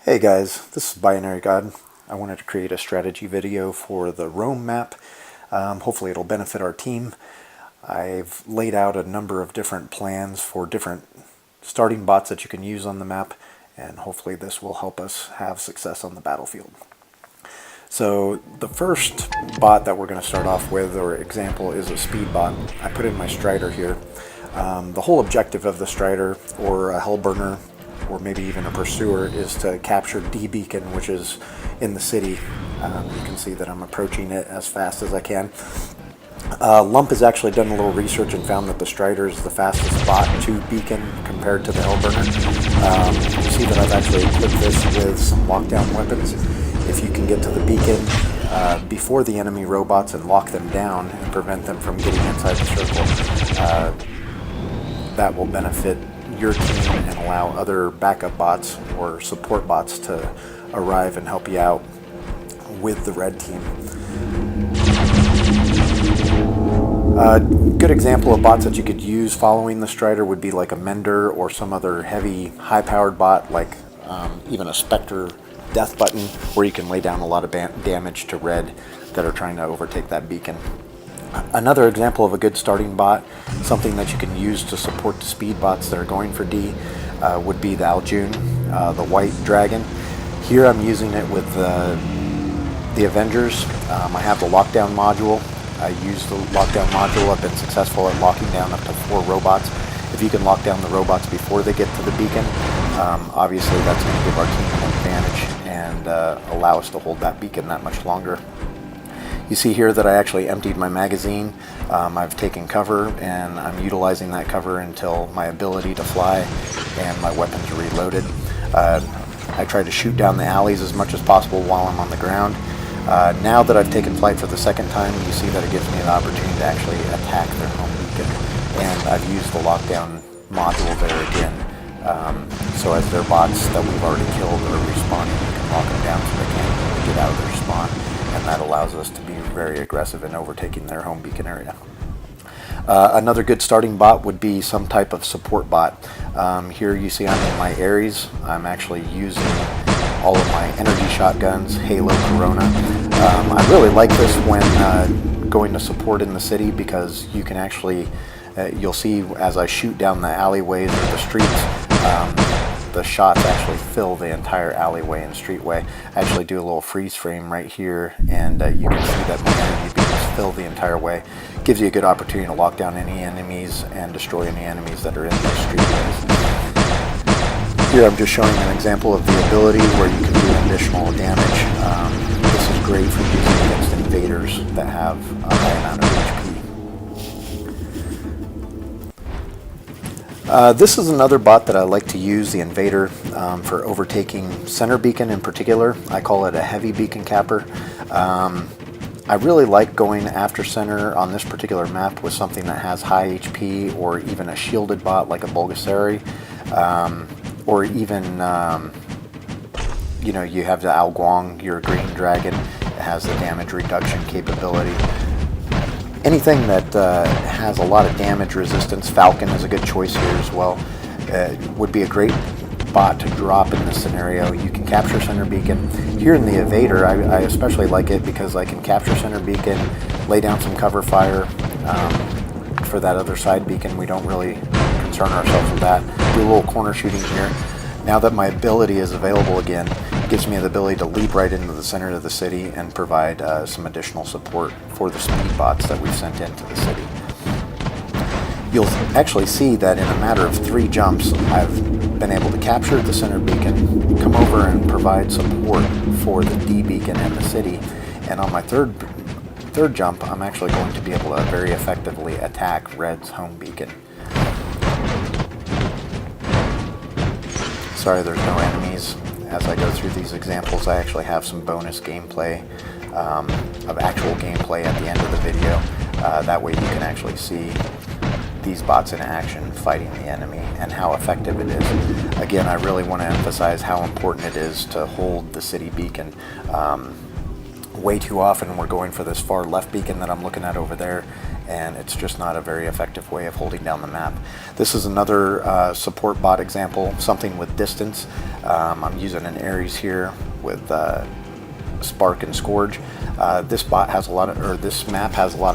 Hey guys, this is Binary God. I wanted to create a strategy video for the Rome map. Hopefully it'll benefit our team. I've laid out a number of different plans for different starting bots that you can use on the map, and hopefully this will help us have success on the battlefield. So the first bot that we're going to start off with, or example, is a speed bot. I put in my Strider here. The whole objective of the Strider, or a Hellburner, or maybe even a Pursuer, is to capture D Beacon, which is in the city. You can see that I'm approaching it as fast as I can. Lump has actually done a little research and found that the Strider is the fastest bot to Beacon compared to the Hellburner. You see that I've actually equipped this with some lockdown weapons. If you can get to the beacon before the enemy robots and lock them down and prevent them from getting inside the circle, that will benefit your team and allow other backup bots or support bots to arrive and help you out with the red team. A good example of bots that you could use following the Strider would be like a Mender or some other heavy, high-powered bot, like even a Spectre Death Button, where you can lay down a lot of damage to red that are trying to overtake that beacon. Another example of a good starting bot, something that you can use to support the speed bots that are going for D, would be the Aljun, the white dragon. Here I'm using it with the Avengers. I have the lockdown module. I use the lockdown module. I've been successful at locking down up to 4 robots. If you can lock down the robots before they get to the beacon, obviously that's going to give our team an advantage and allow us to hold that beacon that much longer. You see here that I actually emptied my magazine. I've taken cover and I'm utilizing that cover until my ability to fly and my weapons are reloaded. I try to shoot down the alleys as much as possible while I'm on the ground. Now that I've taken flight for the second time, you see that it gives me an opportunity to actually attack their home beacon. And I've used the lockdown module there again. So as their bots that we've already killed are respawning, we can lock them down so they can't really get out of their spawn. And that allows us to be very aggressive in overtaking their home beacon area. Another good starting bot would be some type of support bot. Here you see I'm in my Ares. I'm actually using all of my energy shotguns, Halo, Corona. I really like this when going to support in the city, because you can actually, you'll see as I shoot down the alleyways or the streets, the shots actually fill the entire alleyway and streetway. I actually do a little freeze frame right here, and you can see that my energy beams fill the entire way. Gives you a good opportunity to lock down any enemies and destroy any enemies that are in those streetways. Here I'm just showing an example of the ability where you can do additional damage. This is great for using against invaders that have a high amount of HP. This is another bot that I like to use, the Invader, for overtaking center beacon in particular. I call it a heavy beacon capper. I really like going after center on this particular map with something that has high HP, or even a shielded bot like a Bulgasari, or even, you know, you have the Ao Guang, your green dragon. It has the damage reduction capability. Anything that has a lot of damage resistance, Falcon is a good choice here as well. Would be a great bot to drop in this scenario. You can capture center beacon. Here in the Evader, I especially like it because I can capture center beacon, lay down some cover fire for that other side beacon. We don't really concern ourselves with that. Do a little corner shooting here. Now that my ability is available again, it gives me the ability to leap right into the center of the city and provide some additional support for the speed bots that we've sent into the city. You'll actually see that in a matter of 3 jumps, I've been able to capture the center beacon, come over and provide support for the D beacon in the city, and on my third jump, I'm actually going to be able to very effectively attack Red's home beacon. Sorry there's no enemies. As I go through these examples, I actually have some bonus gameplay, of actual gameplay at the end of the video. That way you can actually see these bots in action fighting the enemy and how effective it is. Again, I really want to emphasize how important it is to hold the city beacon. way too often we're going for this far left beacon that I'm looking at over there, and it's just not a very effective way of holding down the map. This is another support bot example, something with distance. I'm using an Ares here with Spark and Scourge. This map has a lot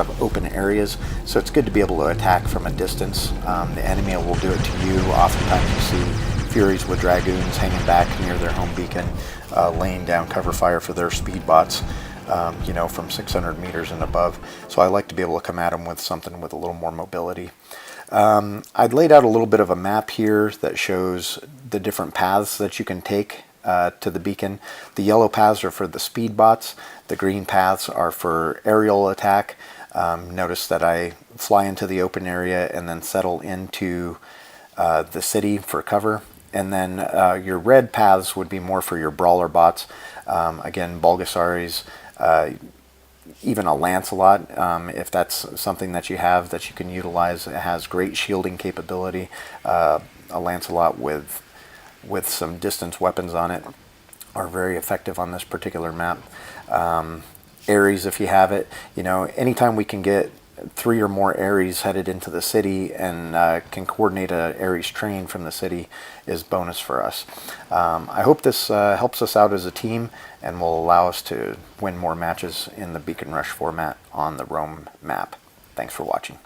of open areas, so it's good to be able to attack from a distance. The enemy will do it to you. Oftentimes you see Furies with Dragoons hanging back near their home beacon, laying down cover fire for their speed bots, from 600 meters and above. So I like to be able to come at them with something with a little more mobility. I'd laid out a little bit of a map here that shows the different paths that you can take to the beacon. The yellow paths are for the speed bots. The green paths are for aerial attack. Notice that I fly into the open area and then settle into the city for cover. And then your red paths would be more for your brawler bots. Again, Bulgasaris, even a Lancelot, if that's something that you have that you can utilize. It has great shielding capability. A Lancelot with some distance weapons on it are very effective on this particular map. Ares, if you have it, anytime we can get 3 or more Ares headed into the city and can coordinate a Ares train from the city is bonus for us. I hope this helps us out as a team and will allow us to win more matches in the Beacon Rush format on the Rome map. Thanks for watching.